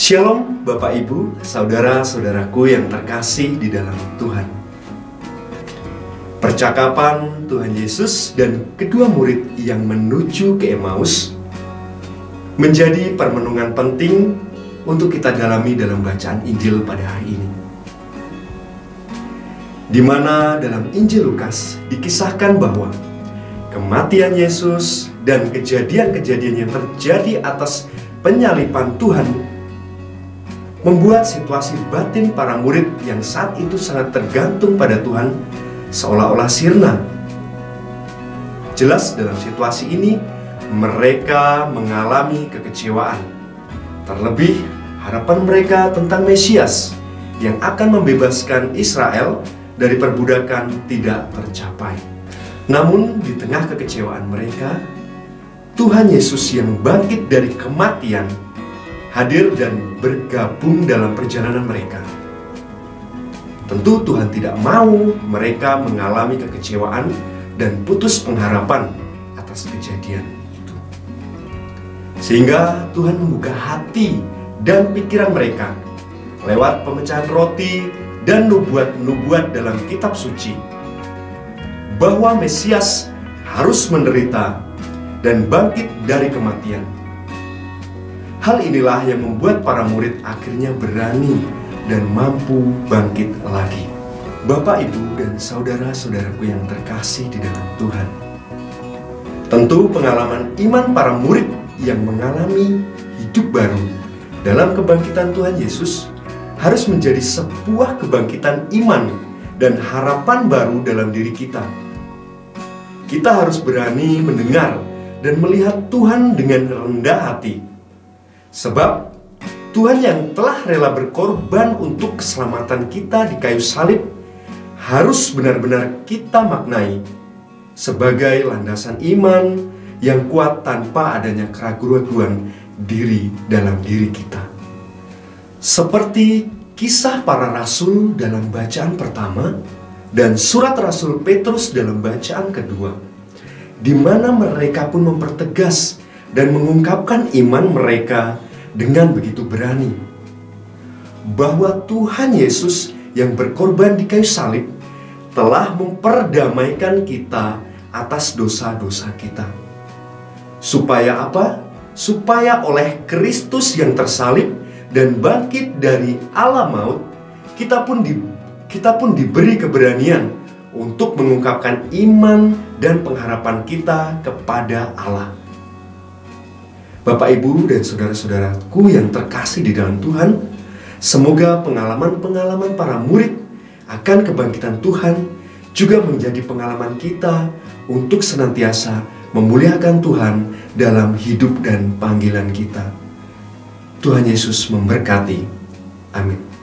Shalom Bapak Ibu, saudara-saudaraku yang terkasih di dalam Tuhan. Percakapan Tuhan Yesus dan kedua murid yang menuju ke Emmaus menjadi permenungan penting untuk kita dalami dalam bacaan Injil pada hari ini. Di mana dalam Injil Lukas dikisahkan bahwa kematian Yesus dan kejadian-kejadian yang terjadi atas penyaliban Tuhan membuat situasi batin para murid yang saat itu sangat tergantung pada Tuhan seolah-olah sirna. Jelas dalam situasi ini mereka mengalami kekecewaan. Terlebih harapan mereka tentang Mesias yang akan membebaskan Israel dari perbudakan tidak tercapai. Namun di tengah kekecewaan mereka, Tuhan Yesus yang bangkit dari kematian hadir dan bergabung dalam perjalanan mereka. Tentu Tuhan tidak mau mereka mengalami kekecewaan dan putus pengharapan atas kejadian itu. Sehingga Tuhan membuka hati dan pikiran mereka lewat pemecahan roti dan nubuat-nubuat dalam kitab suci bahwa Mesias harus menderita dan bangkit dari kematian. Hal inilah yang membuat para murid akhirnya berani dan mampu bangkit lagi. Bapak, Ibu, dan saudara-saudaraku yang terkasih di dalam Tuhan. Tentu pengalaman iman para murid yang mengalami hidup baru dalam kebangkitan Tuhan Yesus harus menjadi sebuah kebangkitan iman dan harapan baru dalam diri kita. Kita harus berani mendengar dan melihat Tuhan dengan rendah hati. Sebab Tuhan yang telah rela berkorban untuk keselamatan kita di kayu salib harus benar-benar kita maknai sebagai landasan iman yang kuat tanpa adanya keraguan-keraguan diri dalam diri kita. Seperti kisah para rasul dalam bacaan pertama dan surat Rasul Petrus dalam bacaan kedua, di mana mereka pun mempertegas dan mengungkapkan iman mereka dengan begitu berani bahwa Tuhan Yesus yang berkorban di kayu salib telah memperdamaikan kita atas dosa-dosa kita. Supaya apa? Supaya oleh Kristus yang tersalib dan bangkit dari alam maut, kita pun diberi keberanian untuk mengungkapkan iman dan pengharapan kita kepada Allah. Bapak, Ibu, dan saudara-saudaraku yang terkasih di dalam Tuhan, semoga pengalaman-pengalaman para murid akan kebangkitan Tuhan juga menjadi pengalaman kita untuk senantiasa memuliakan Tuhan dalam hidup dan panggilan kita. Tuhan Yesus memberkati. Amin.